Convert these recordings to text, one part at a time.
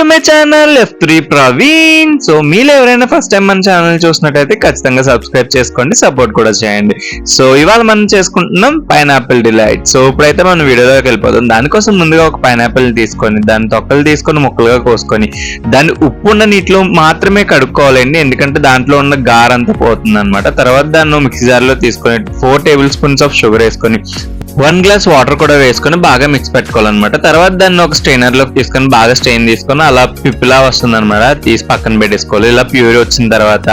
To my channel F3 Praveen. So మీరు ఎవరైనా first time మన ఛానల్ చూసినట్టయితే ఖచ్చితంగా సబ్స్క్రైబ్ చేసుకోండి, సపోర్ట్ కూడా చేయండి. సో ఇవాళ మనం చేసుకుంటున్నాం పైనాపిల్ డిలైట్. సో ఇప్పుడైతే మనం వీడియోలోకి వెళ్ళిపోతాం. దానికోసం ముందుగా ఒక పైనాపిల్ తీసుకొని దాని తొక్కలు తీసుకొని ముక్కలుగా కోసుకొని దాన్ని ఉప్పు ఉన్న నీటిలో మాత్రమే కడుక్కోవాలండి, ఎందుకంటే దాంట్లో ఉన్న గారంతా పోతుంది అనమాట. తర్వాత దాన్ని మిక్సీ జార్లో తీసుకొని 4 టేబుల్ స్పూన్స్ ఆఫ్ షుగర్ వేసుకొని 1 గ్లాస్ వాటర్ కూడా వేసుకొని బాగా మిక్స్ పెట్టుకోవాలన్నమాట. తర్వాత దాన్ని ఒక స్ట్రైనర్ లోకి తీసుకొని బాగా స్ట్రెయిన్ తీసుకొని అలా పిప్పిలా వస్తుంది అనమాట, తీసి పక్కన పెట్టేసుకోవాలి. ఇలా ప్యూర్ వచ్చిన తర్వాత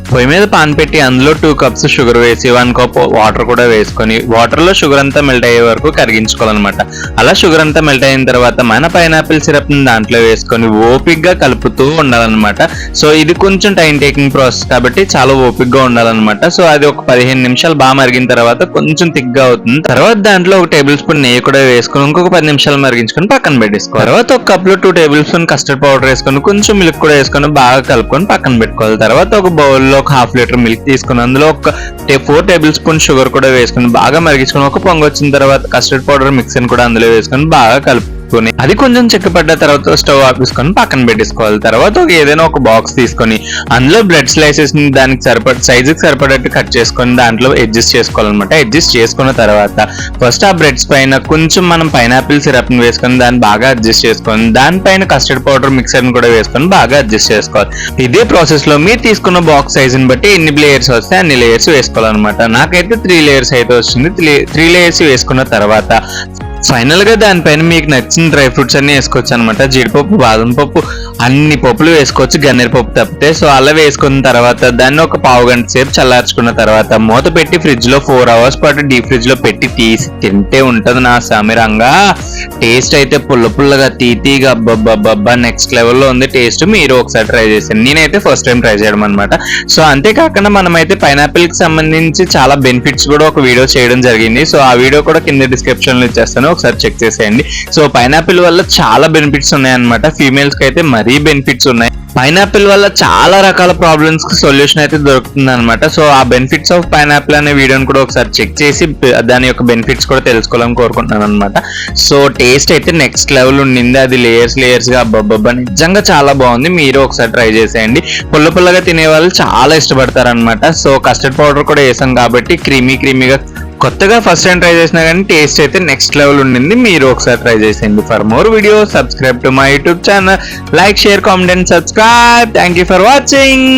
పొయ్యి మీద పాన్ పెట్టి అందులో 2 కప్స్ షుగర్ వేసి 1 కప్ వాటర్ కూడా వేసుకొని వాటర్ లో షుగర్ అంతా మెల్ట్ అయ్యే వరకు కరిగించుకోవాలన్నమాట. అలా షుగర్ అంతా మెల్ట్ అయిన తర్వాత మన పైనాపిల్ సిరప్ ని దాంట్లో వేసుకొని ఓపిక్ గా కలుపుతూ ఉండాలన్నమాట. సో ఇది కొంచెం టైం టేకింగ్ ప్రాసెస్ కాబట్టి చాలా ఓపిక్ గా ఉండాలన్నమాట. సో అది ఒక 15 నిమిషాలు బాగా మరిగిన తర్వాత కొంచెం థిక్ గా అవుతుంది. తర్వాత దాంట్లో 1 టేబుల్ స్పూన్ నెయ్యి కూడా వేసుకొని ఇంకొక 10 నిమిషాలు మరిగించుకొని పక్కన పెట్టేసుకోవాలి. తర్వాత ఒక కప్ లో 2 టేబుల్ స్పూన్ కస్టర్డ్ పౌడర్ వేసుకొని కొంచెం మిల్క్ కూడా వేసుకొని బాగా కలుపుకొని పక్కన పెట్టుకోవాలి. తర్వాత ఒక బౌల్ లో ఒక 1/2 లీటర్ మిల్క్ తీసుకుని అందులో ఒక 4 టేబుల్ స్పూన్ షుగర్ కూడా వేసుకొని బాగా మరిగించుకొని ఒక పొంగు వచ్చిన తర్వాత కస్టర్డ్ పౌడర్ మిక్స్ ని కూడా అందులో వేసుకొని బాగా కలుపుకొని అది కొంచెం చెక్కపడ్డ తర్వాత స్టవ్ ఆపేసుకొని పక్కన పెట్టేసుకోవాలి. తర్వాత ఏదైనా ఒక బాక్స్ తీసుకొని అందులో బ్రెడ్ స్లైసెస్ ని దానికి సైజుకి సరిపడట్టు కట్ చేసుకొని దాంట్లో అడ్జస్ట్ చేసుకోవాలన్నమాట. అడ్జస్ట్ చేసుకున్న తర్వాత ఫస్ట్ ఆ బ్రెడ్స్ పైన కొంచెం మనం పైనాపిల్ సిరప్ ని వేసుకొని దాన్ని బాగా అడ్జస్ట్ చేసుకొని దానిపైన కస్టర్డ్ పౌడర్ మిక్సర్ ని కూడా వేసుకొని బాగా అడ్జస్ట్ చేసుకోవాలి. ఇదే ప్రాసెస్ లో మీరు తీసుకున్న బాక్స్ సైజ్ ని బట్టి ఎన్ని లేయర్స్ వస్తే అన్ని లేయర్స్ వేసుకోవాలన్నమాట. నాకైతే 3 లేయర్స్ అయితే వచ్చింది. 3 లేయర్స్ వేసుకున్న తర్వాత ఫైనల్ గా దానిపైన మీకు నచ్చిన డ్రై ఫ్రూట్స్ అన్ని వేసుకోవచ్చు అనమాట. జీడిపప్పు, బాదం పప్పు, అన్ని పప్పులు వేసుకోవచ్చు, గన్నేరు పప్పు తప్పితే. సో అలా వేసుకున్న తర్వాత దాన్ని ఒక 1/2 గంట సేపు చల్లార్చుకున్న తర్వాత మూత పెట్టి ఫ్రిడ్జ్ లో 4 అవర్స్ పాటు డీప్ ఫ్రిడ్జ్ లో పెట్టి తీసి తింటే ఉంటది నా సామిరంగా. టేస్ట్ అయితే పుల్లగా తీతీగా అబ్బబ్బబ్బా నెక్స్ట్ లెవెల్లో ఉంది టేస్ట్. మీరు ఒకసారి ట్రై చేసాను, నేనైతే ఫస్ట్ టైం ట్రై చేయడం అనమాట. సో అంతేకాకుండా మనమైతే పైనాపిల్ కి సంబంధించి చాలా బెనిఫిట్స్ కూడా ఒక వీడియో చేయడం జరిగింది. సో ఆ వీడియో కూడా కింద డిస్క్రిప్షన్ లో ఇచ్చేస్తాను, ఒకసారి చెక్ చేసేయండి. సో పైనాపిల్ వల్ల చాలా బెనిఫిట్స్ ఉన్నాయన్నమాట. ఫీమేల్స్ కి అయితే మరీ బెనిఫిట్స్ ఉన్నాయి. పైనాపిల్ వల్ల చాలా రకాల ప్రాబ్లమ్స్ కి సొల్యూషన్ అయితే దొరుకుతుంది అనమాట. సో ఆ బెనిఫిట్స్ ఆఫ్ పైనాపిల్ అనే వీడియోని కూడా ఒకసారి చెక్ చేసి దాని యొక్క బెనిఫిట్స్ కూడా తెలుసుకోవాలని కోరుకుంటున్నాను అనమాట. సో టేస్ట్ అయితే నెక్స్ట్ లెవెల్ ఉండింది. అది లేయర్స్ గా అబ్బబ్బబ్బా నిజంగా చాలా బాగుంది. మీరు ఒకసారి ట్రై చేసేయండి. పుల్లగా తినే వాళ్ళు చాలా ఇష్టపడతారు అనమాట. సో కస్టర్డ్ పౌడర్ కూడా వేసాం కాబట్టి క్రీమీగా కొత్తగా ఫస్ట్ టైం ట్రై చేసినా కానీ టేస్ట్ అయితే నెక్స్ట్ లెవెల్ ఉండింది. మీరు ఒకసారి ట్రై చేసేయండి. For more video subscribe to my YouTube channel, like, share, comment and subscribe. Thank you for watching.